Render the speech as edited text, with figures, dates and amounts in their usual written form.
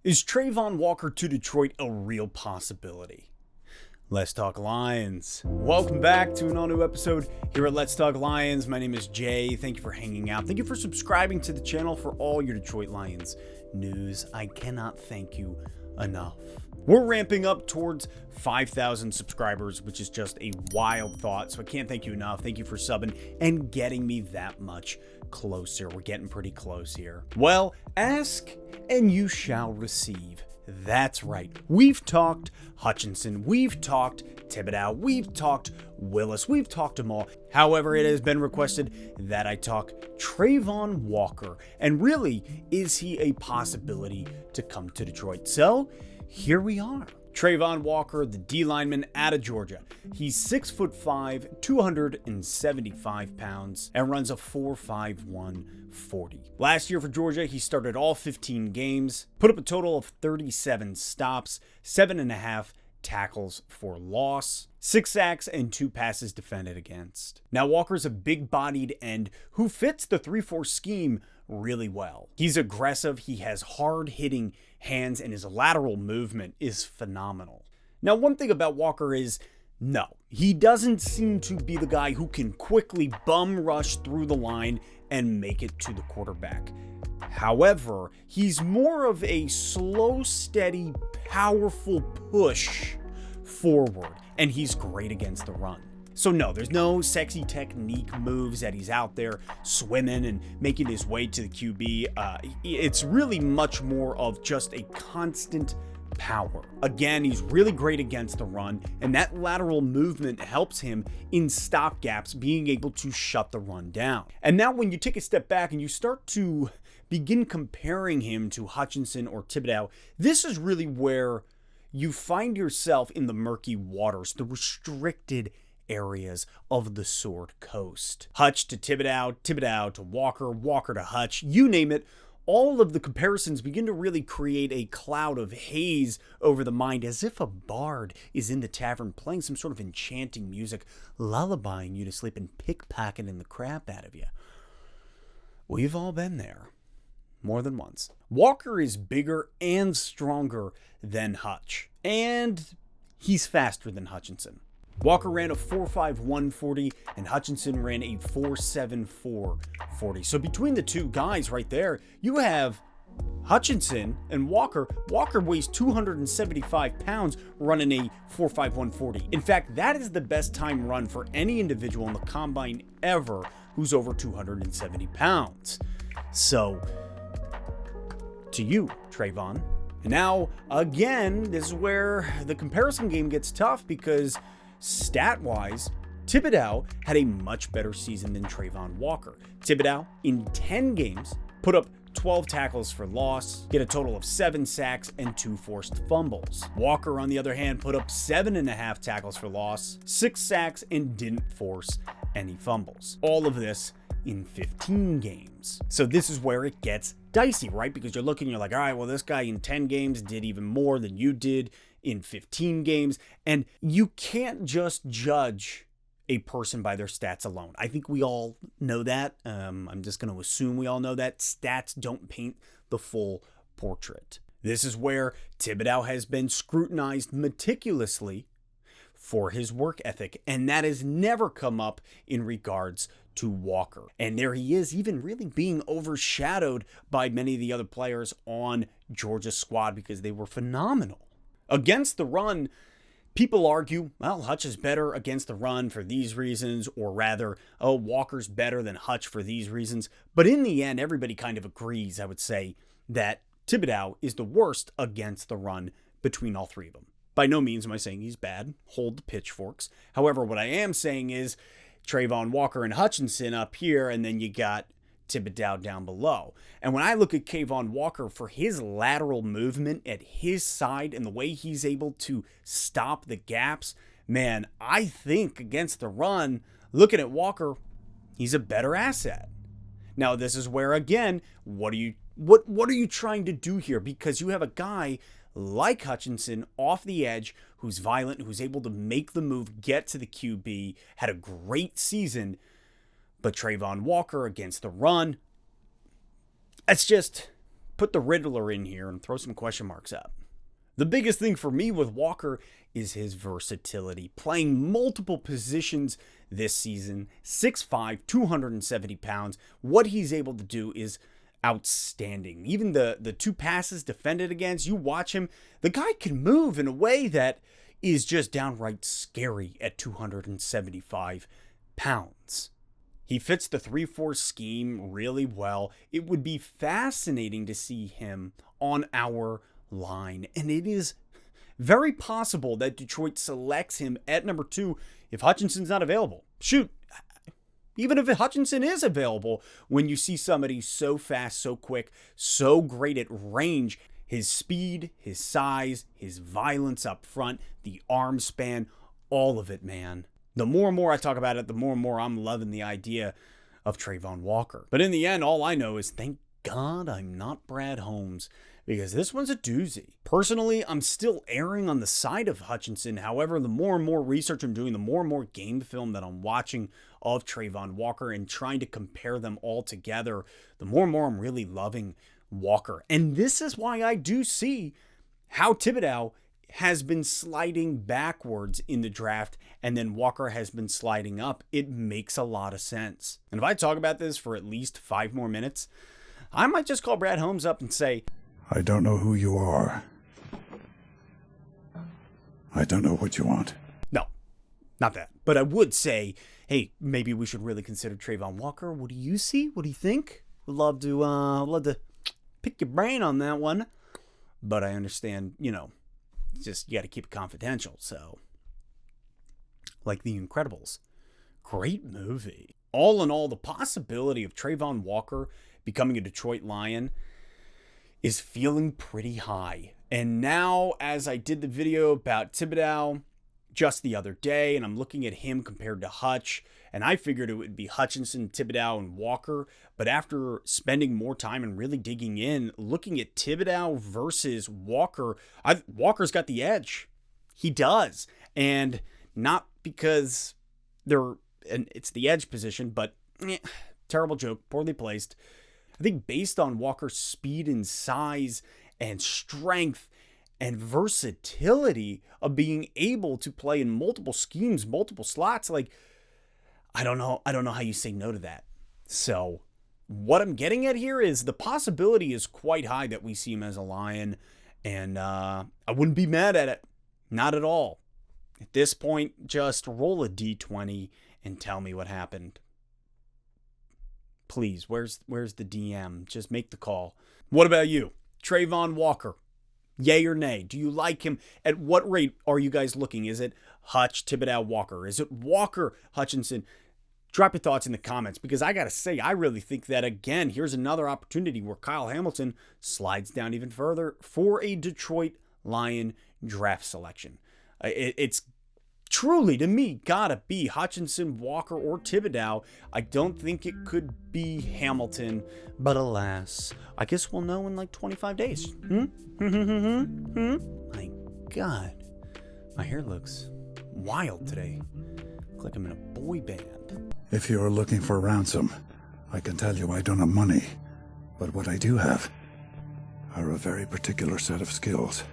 Is Travon Walker to Detroit a real possibility? Let's Talk Lions. Welcome back to an all-new episode here at Let's Talk Lions. My name is Jay. Thank you for hanging out. Thank you for subscribing to the channel for all your Detroit Lions news. I cannot thank you enough. We're ramping up towards 5,000 subscribers, which is just a wild thought. So I can't thank you enough. Thank you for subbing and getting me that much closer. We're getting pretty close here. Well, ask and you shall receive. That's right. We've talked Hutchinson. We've talked Thibodeaux. We've talked Willis. We've talked them all. However, it has been requested that I talk Travon Walker. And really, is he a possibility to come to Detroit? So here we are. Travon Walker, the D lineman out of Georgia. He's 6'5", 275 pounds, and runs a 4.51 40. Last year for Georgia, he started all 15 games, put up a total of 37 stops, 7.5 tackles for loss, 6 sacks, and 2 passes defended against. Now, Walker's a big-bodied end who fits the 3-4 scheme really well. He's aggressive, he has hard-hitting hands, and his lateral movement is phenomenal. Now, one thing about Walker is, no, he doesn't seem to be the guy who can quickly bum rush through the line and make it to the quarterback. However, he's more of a slow, steady, powerful push forward, and he's great against the run. So no, there's no sexy technique moves that he's out there swimming and making his way to the QB. It's really much more of just a constant power. Again, he's really great against the run, and that lateral movement helps him in stop gaps, being able to shut the run down. And now when you take a step back and you start to begin comparing him to Hutchinson or Thibodeaux, this is really where you find yourself in the murky waters, the restricted areas of the Sword Coast. Hutch to Thibodeaux, Thibodeaux to Walker, Walker to Hutch, you name it. All of the comparisons begin to really create a cloud of haze over the mind, as if a bard is in the tavern playing some sort of enchanting music, lullabying you to sleep and pickpocketing the crap out of you. We've all been there. More than once. Walker is bigger and stronger than Hutch, and he's faster than Hutchinson. Walker ran a 4.51 40 and Hutchinson ran a 4.74 40. So between the two guys right there, you have Hutchinson and Walker. Walker weighs 275 pounds running a 4.51 40. In fact, that is the best time run for any individual in the combine ever who's over 270 pounds. So to you, Travon. Now, again, this is where the comparison game gets tough because stat-wise, Thibodeaux had a much better season than Travon Walker. Thibodeaux, in 10 games, put up 12 tackles for loss, get a total of 7 sacks and 2 forced fumbles. Walker, on the other hand, put up 7.5 tackles for loss, 6 sacks, and didn't force any fumbles. All of this in 15 games. So this is where it gets dicey, right? Because you're looking, you're like, all right, well, this guy in 10 games did even more than you did in 15 games. And you can't just judge a person by their stats alone. I think we all know that. I'm just going to assume we all know that. Stats don't paint the full portrait. This is where Thibodeaux has been scrutinized meticulously for his work ethic, and that has never come up in regards to Walker. And there he is, even really being overshadowed by many of the other players on Georgia's squad because they were phenomenal. Against the run, people argue, well, Hutch is better against the run for these reasons, or rather, oh, Walker's better than Hutch for these reasons. But in the end, everybody kind of agrees, I would say, that Thibodeaux is the worst against the run between all three of them. By no means am I saying he's bad. Hold the pitchforks. However, what I am saying is Travon Walker and Hutchinson up here, and then you got Thibodeaux down below. And when I look at Kayvon Walker for his lateral movement at his side and the way he's able to stop the gaps, man, I think against the run, looking at Walker, he's a better asset. Now, this is where, again, what are you trying to do here? Because you have a guy like Hutchinson off the edge who's violent, who's able to make the move, get to the QB, had a great season. But Travon Walker against the run, it's just put the Riddler in here and throw some question marks up. The biggest thing for me with Walker is his versatility, playing multiple positions this season. 6'5", 270 pounds. What he's able to do is outstanding. Even the 2 passes defended against, you watch him, the guy can move in a way that is just downright scary at 275 pounds. He fits the 3-4 scheme really well. It would be fascinating to see him on our line, and it is very possible that Detroit selects him at number 2 if Hutchinson's not available. Shoot, even if Hutchinson is available, when you see somebody so fast, so quick, so great at range, his speed, his size, his violence up front, the arm span, all of it, man. The more and more I talk about it, the more and more I'm loving the idea of Travon Walker. But in the end, all I know is thank God I'm not Brad Holmes, because this one's a doozy. Personally, I'm still erring on the side of Hutchinson. However, the more and more research I'm doing, the more and more game film that I'm watching of Travon Walker and trying to compare them all together, the more and more I'm really loving Walker. And this is why I do see how Thibodeaux has been sliding backwards in the draft and then Walker has been sliding up. It makes a lot of sense. And if I talk about this for at least 5 more minutes, I might just call Brad Holmes up and say, I don't know who you are. I don't know what you want. No, not that. But I would say, hey, maybe we should really consider Travon Walker. What do you see? What do you think? Would love to pick your brain on that one. But I understand, just you got to keep it confidential. So, like The Incredibles, great movie. All in all, the possibility of Travon Walker becoming a Detroit Lion is feeling pretty high. And now, as I did the video about Thibodeaux just the other day, and I'm looking at him compared to Hutch, and I figured it would be Hutchinson, Thibodeaux, and Walker. But after spending more time and really digging in, looking at Thibodeaux versus Walker, Walker's got the edge. He does. And not because it's the edge position, but terrible joke, poorly placed. I think based on Walker's speed and size and strength and versatility of being able to play in multiple schemes, multiple slots, like, I don't know how you say no to that. So what I'm getting at here is the possibility is quite high that we see him as a Lion, and I wouldn't be mad at it. Not at all. At this point, just roll a D20 and tell me what happened. Please, where's the DM? Just make the call. What about you? Travon Walker, yay or nay? Do you like him? At what rate are you guys looking? Is it Hutch, Thibodeaux, Walker? Is it Walker, Hutchinson? Drop your thoughts in the comments, because I got to say, I really think that, again, here's another opportunity where Kyle Hamilton slides down even further for a Detroit Lion draft selection. It's truly, to me, gotta be Hutchinson, Walker, or Thibodeaux. I don't think it could be Hamilton, but alas, I guess we'll know in like 25 days. My God, my hair looks wild today. Look like I'm in a boy band. If you're looking for ransom, I can tell you I don't have money, but what I do have are a very particular set of skills.